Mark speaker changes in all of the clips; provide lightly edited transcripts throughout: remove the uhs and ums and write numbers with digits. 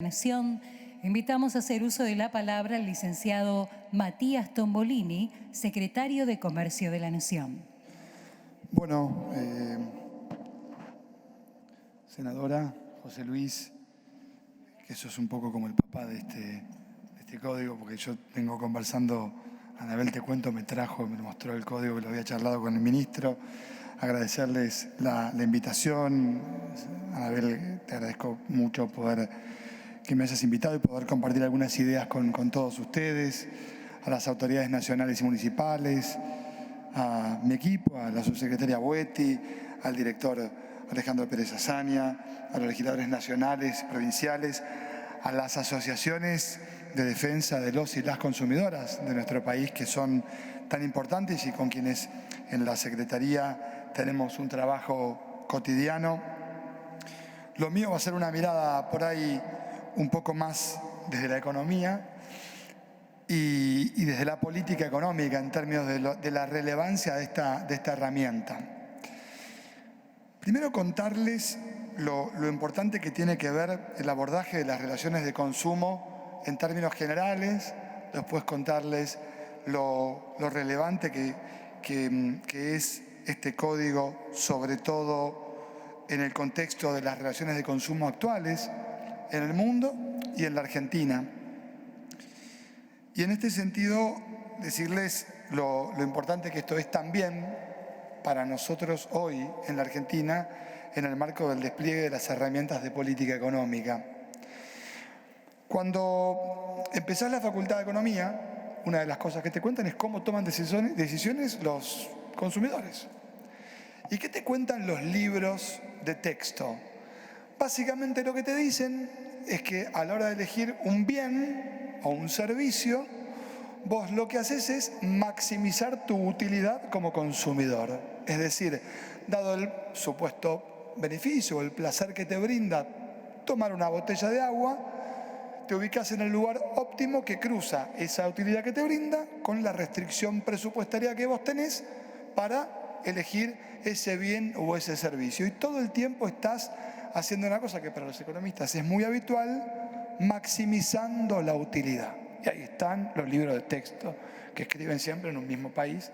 Speaker 1: Nación, invitamos a hacer uso de la palabra al licenciado Matías Tombolini, secretario de Comercio de la Nación.
Speaker 2: Bueno, senadora José Luis, que eso es un poco como el papá de este código, porque yo vengo conversando, Anabel te cuento, me mostró el código que lo había charlado con el ministro. Agradecerles la invitación. Anabel, te agradezco mucho que me hayas invitado y poder compartir algunas ideas con todos ustedes, a las autoridades nacionales y municipales, a mi equipo, a la subsecretaria Boetti, al director Alejandro Pérez Azaña, a los legisladores nacionales, provinciales, a las asociaciones de defensa de los y las consumidoras de nuestro país, que son tan importantes y con quienes en la Secretaría tenemos un trabajo cotidiano. Lo mío va a ser una mirada por ahí un poco más desde la economía y desde la política económica en términos de la relevancia de esta herramienta. Primero contarles lo importante que tiene que ver el abordaje de las relaciones de consumo en términos generales, después contarles lo relevante que es este código, sobre todo en el contexto de las relaciones de consumo actuales en el mundo y en la Argentina. Y en este sentido, decirles lo importante que esto es también para nosotros hoy en la Argentina, en el marco del despliegue de las herramientas de política económica. Cuando empezás la Facultad de Economía, una de las cosas que te cuentan es cómo toman decisiones los consumidores. ¿Y qué te cuentan los libros de texto? Básicamente lo que te dicen es que a la hora de elegir un bien o un servicio, vos lo que haces es maximizar tu utilidad como consumidor. Es decir, dado el supuesto beneficio o el placer que te brinda tomar una botella de agua, te ubicas en el lugar óptimo que cruza esa utilidad que te brinda con la restricción presupuestaria que vos tenés para elegir ese bien o ese servicio. Y todo el tiempo estás haciendo una cosa que para los economistas es muy habitual, maximizando la utilidad. Y ahí están los libros de texto que escriben siempre en un mismo país,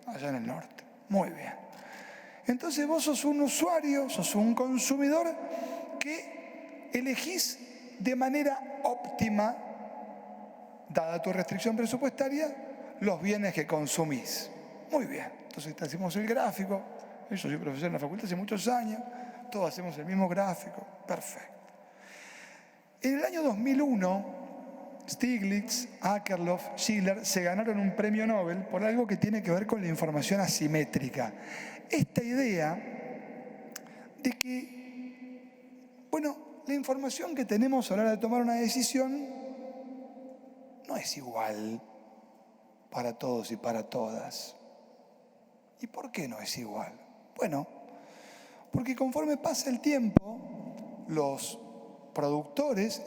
Speaker 2: allá en el norte. Muy bien. Entonces vos sos un usuario, sos un consumidor que elegís de manera óptima, dada tu restricción presupuestaria, los bienes que consumís. Muy bien. Entonces hacemos el gráfico. Yo soy profesor en la facultad hace muchos años. Todos hacemos el mismo gráfico. Perfecto. En el año 2001, Stiglitz, Akerlof, Schiller se ganaron un premio Nobel por algo que tiene que ver con la información asimétrica. Esta idea de que, la información que tenemos a la hora de tomar una decisión no es igual para todos y para todas. ¿Y por qué no es igual? Bueno, porque conforme pasa el tiempo, los productores,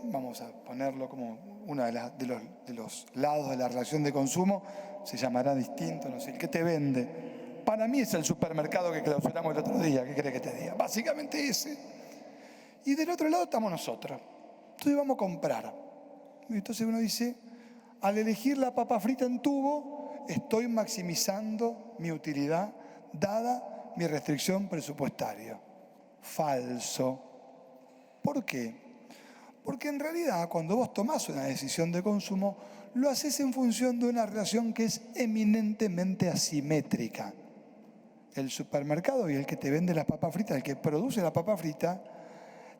Speaker 2: vamos a ponerlo como uno de los lados de la relación de consumo, se llamará distinto, no sé, el que te vende. Para mí es el supermercado que clausuramos el otro día, ¿qué querés que te diga? Básicamente ese. Y del otro lado estamos nosotros. Entonces vamos a comprar. Y entonces uno dice, al elegir la papa frita en tubo, estoy maximizando mi utilidad dada mi restricción presupuestaria. Falso. ¿Por qué? Porque en realidad cuando vos tomás una decisión de consumo, lo haces en función de una relación que es eminentemente asimétrica. El supermercado y el que te vende la papa frita, el que produce la papa frita,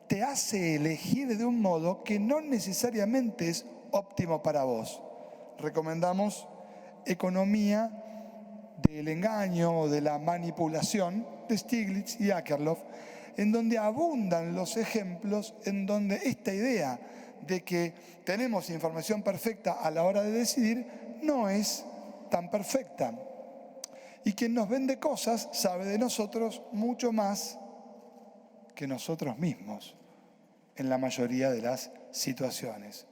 Speaker 2: te hace elegir de un modo que no necesariamente es óptimo para vos. Recomendamos Economía del engaño o de la manipulación de Stiglitz y Akerlof, en donde abundan los ejemplos en donde esta idea de que tenemos información perfecta a la hora de decidir no es tan perfecta. Y quien nos vende cosas sabe de nosotros mucho más que nosotros mismos en la mayoría de las situaciones.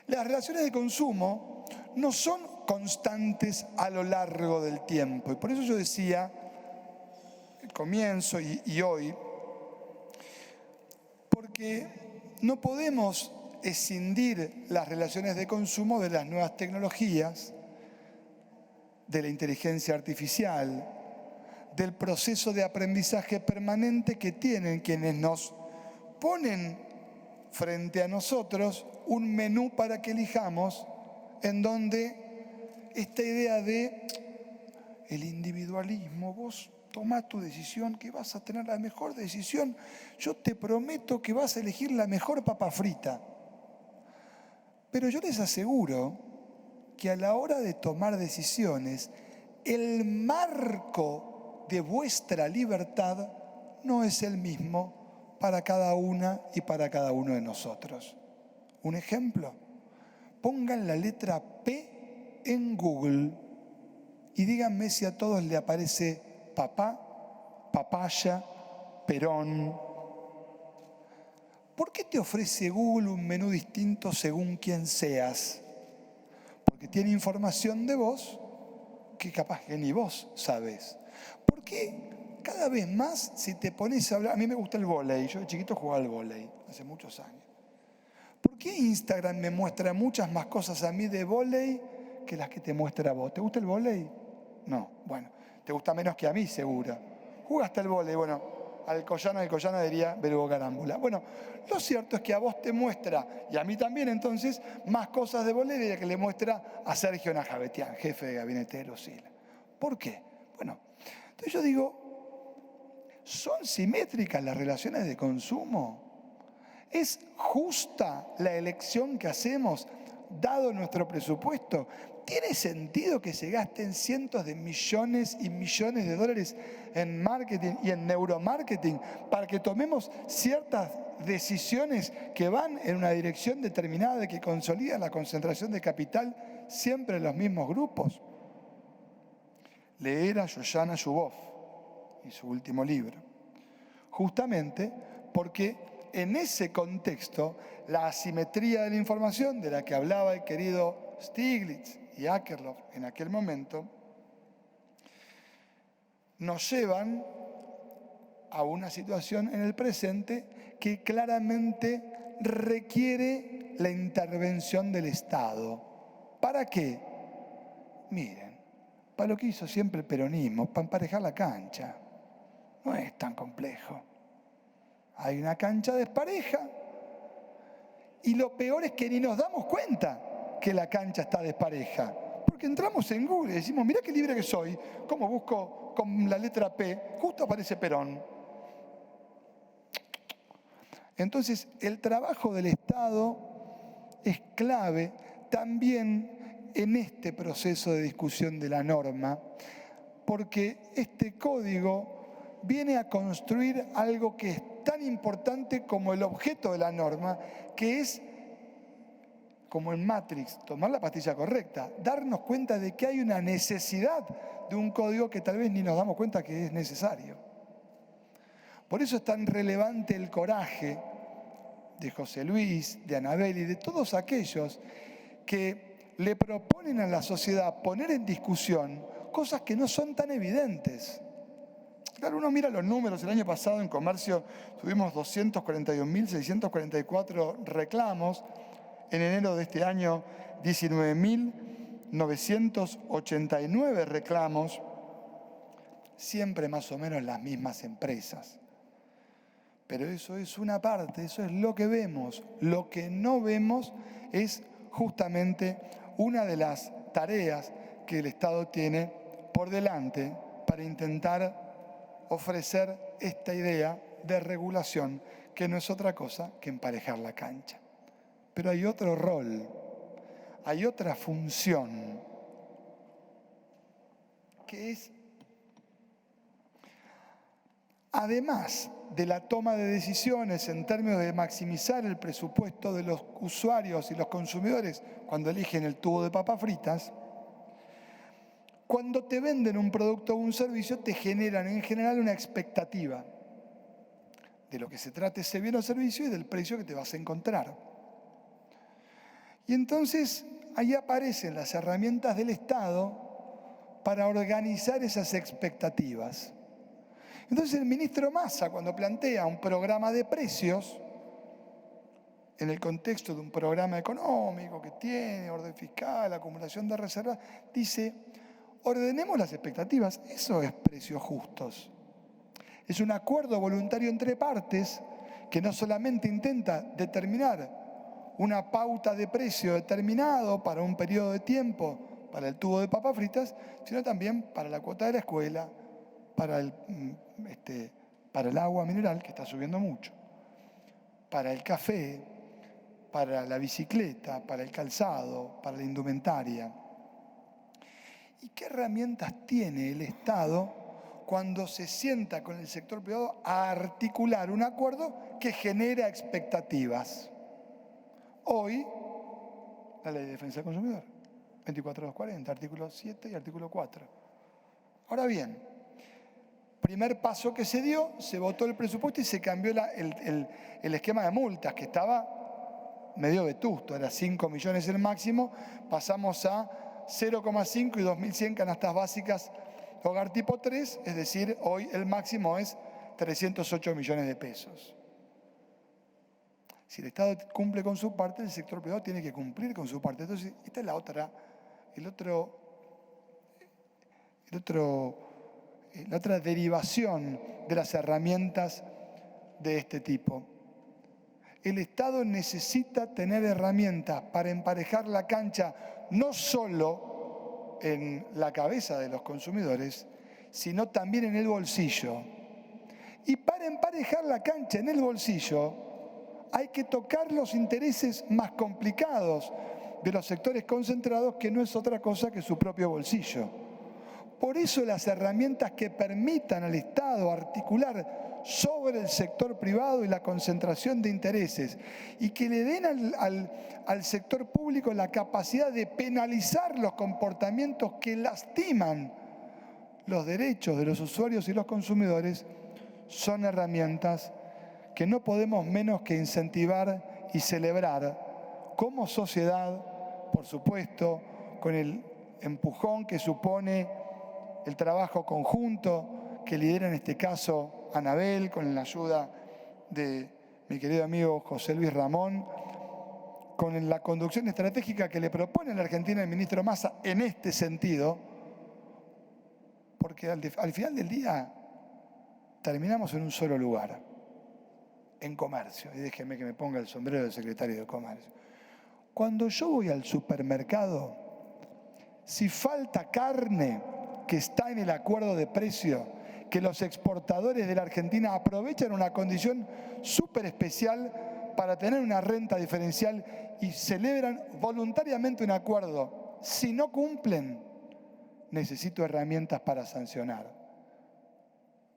Speaker 2: Las relaciones de consumo no son constantes a lo largo del tiempo. Y por eso yo decía, al comienzo y hoy, porque no podemos escindir las relaciones de consumo de las nuevas tecnologías, de la inteligencia artificial, del proceso de aprendizaje permanente que tienen quienes nos ponen frente a nosotros un menú para que elijamos, en donde esta idea de el individualismo, vos tomá tu decisión, que vas a tener la mejor decisión, yo te prometo que vas a elegir la mejor papa frita. Pero yo les aseguro que a la hora de tomar decisiones, el marco de vuestra libertad no es el mismo para cada una y para cada uno de nosotros. Un ejemplo, pongan la letra P en Google y díganme si a todos le aparece papá, papaya, Perón. ¿Por qué te ofrece Google un menú distinto según quién seas? Porque tiene información de vos que capaz que ni vos sabés. ¿Por qué cada vez más si te pones a hablar? A mí me gusta el vóley, yo de chiquito jugaba al vóley, hace muchos años. ¿Por qué Instagram me muestra muchas más cosas a mí de vóley que las que te muestra a vos? ¿Te gusta el vóley? No, bueno, te gusta menos que a mí seguro. ¿Jugaste al vóley? Bueno, Alcoyana diría Verbo Carámbula. Bueno, lo cierto es que a vos te muestra, y a mí también entonces, más cosas de vóley de las que le muestra a Sergio Najavetian, jefe de gabinete de Lucila. ¿Por qué? Bueno, entonces yo digo, ¿son simétricas las relaciones de consumo? ¿Es justa la elección que hacemos dado nuestro presupuesto? ¿Tiene sentido que se gasten cientos de millones y millones de dólares en marketing y en neuromarketing para que tomemos ciertas decisiones que van en una dirección determinada que consolidan la concentración de capital siempre en los mismos grupos? Leer a Shoshana Zuboff y su último libro. Justamente porque en ese contexto, la asimetría de la información de la que hablaba el querido Stiglitz y Akerlof en aquel momento, nos llevan a una situación en el presente que claramente requiere la intervención del Estado. ¿Para qué? Miren, para lo que hizo siempre el peronismo, para emparejar la cancha. No es tan complejo. Hay una cancha despareja y lo peor es que ni nos damos cuenta que la cancha está despareja. Porque entramos en Google y decimos, mirá qué libre que soy, como busco con la letra P, justo aparece Perón. Entonces, el trabajo del Estado es clave también en este proceso de discusión de la norma, porque este código viene a construir algo que es tan importante como el objeto de la norma, que es, como en Matrix, tomar la pastilla correcta, darnos cuenta de que hay una necesidad de un código que tal vez ni nos damos cuenta que es necesario. Por eso es tan relevante el coraje de José Luis, de Anabel y de todos aquellos que le proponen a la sociedad poner en discusión cosas que no son tan evidentes. Claro, uno mira los números, el año pasado en comercio tuvimos 241.644 reclamos, en enero de este año 19.989 reclamos, siempre más o menos las mismas empresas. Pero eso es una parte, eso es lo que vemos. Lo que no vemos es justamente una de las tareas que el Estado tiene por delante para intentar ofrecer esta idea de regulación que no es otra cosa que emparejar la cancha. Pero hay otro rol, hay otra función, que es, además de la toma de decisiones en términos de maximizar el presupuesto de los usuarios y los consumidores cuando eligen el tubo de papas fritas, cuando te venden un producto o un servicio te generan en general una expectativa de lo que se trata ese bien o servicio y del precio que te vas a encontrar. Y entonces ahí aparecen las herramientas del Estado para organizar esas expectativas. Entonces el ministro Massa, cuando plantea un programa de precios, en el contexto de un programa económico que tiene orden fiscal, acumulación de reservas, dice, ordenemos las expectativas. Eso es precios justos. Es un acuerdo voluntario entre partes que no solamente intenta determinar una pauta de precio determinado para un periodo de tiempo para el tubo de papas fritas, sino también para la cuota de la escuela, para el agua mineral, que está subiendo mucho, para el café, para la bicicleta, para el calzado, para la indumentaria. ¿Y qué herramientas tiene el Estado cuando se sienta con el sector privado a articular un acuerdo que genera expectativas? Hoy, la Ley de Defensa del Consumidor, 24.240, artículo 7 y artículo 4. Ahora bien, primer paso que se dio, se votó el presupuesto y se cambió el esquema de multas, que estaba medio vetusto, era 5 millones el máximo, pasamos a 0,5 y 2.100 canastas básicas hogar tipo 3, es decir, hoy el máximo es 308 millones de pesos. Si el Estado cumple con su parte, el sector privado tiene que cumplir con su parte. Entonces, esta es la otra derivación de las herramientas de este tipo. El Estado necesita tener herramientas para emparejar la cancha, no solo en la cabeza de los consumidores, sino también en el bolsillo. Y para emparejar la cancha en el bolsillo, hay que tocar los intereses más complicados de los sectores concentrados, que no es otra cosa que su propio bolsillo. Por eso las herramientas que permitan al Estado articular sobre el sector privado y la concentración de intereses y que le den al sector público la capacidad de penalizar los comportamientos que lastiman los derechos de los usuarios y los consumidores, son herramientas que no podemos menos que incentivar y celebrar como sociedad, por supuesto, con el empujón que supone el trabajo conjunto que lidera en este caso Anabel, con la ayuda de mi querido amigo José Luis Ramón, con la conducción estratégica que le propone a la Argentina el ministro Massa en este sentido, porque al final del día terminamos en un solo lugar, en comercio. Y déjeme que me ponga el sombrero de secretario de Comercio. Cuando yo voy al supermercado, si falta carne que está en el acuerdo de precio, que los exportadores de la Argentina aprovechan una condición súper especial para tener una renta diferencial y celebran voluntariamente un acuerdo, si no cumplen, necesito herramientas para sancionar.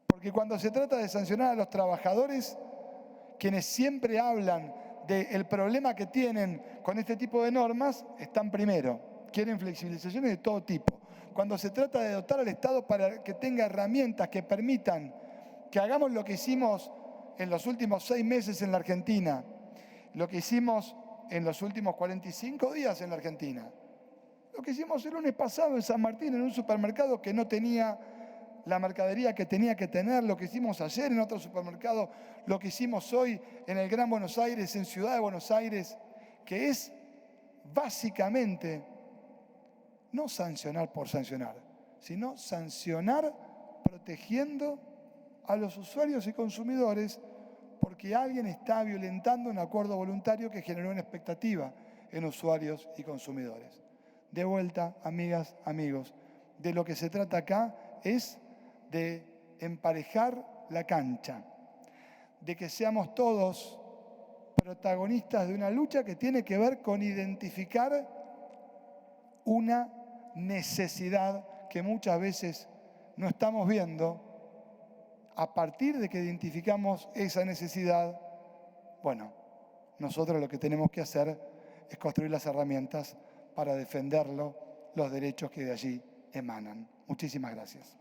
Speaker 2: Porque cuando se trata de sancionar a los trabajadores, quienes siempre hablan del problema que tienen con este tipo de normas, están primero, quieren flexibilizaciones de todo tipo. Cuando se trata de dotar al Estado para que tenga herramientas que permitan que hagamos lo que hicimos en los últimos 6 meses en la Argentina, lo que hicimos en los últimos 45 días en la Argentina, lo que hicimos el lunes pasado en San Martín en un supermercado que no tenía la mercadería que tenía que tener, lo que hicimos ayer en otro supermercado, lo que hicimos hoy en el Gran Buenos Aires, en Ciudad de Buenos Aires, que es básicamente no sancionar por sancionar, sino sancionar protegiendo a los usuarios y consumidores porque alguien está violentando un acuerdo voluntario que generó una expectativa en usuarios y consumidores. De vuelta, amigas, amigos, de lo que se trata acá es de emparejar la cancha, de que seamos todos protagonistas de una lucha que tiene que ver con identificar una necesidad que muchas veces no estamos viendo. A partir de que identificamos esa necesidad, bueno, nosotros lo que tenemos que hacer es construir las herramientas para defenderlo, los derechos que de allí emanan. Muchísimas gracias.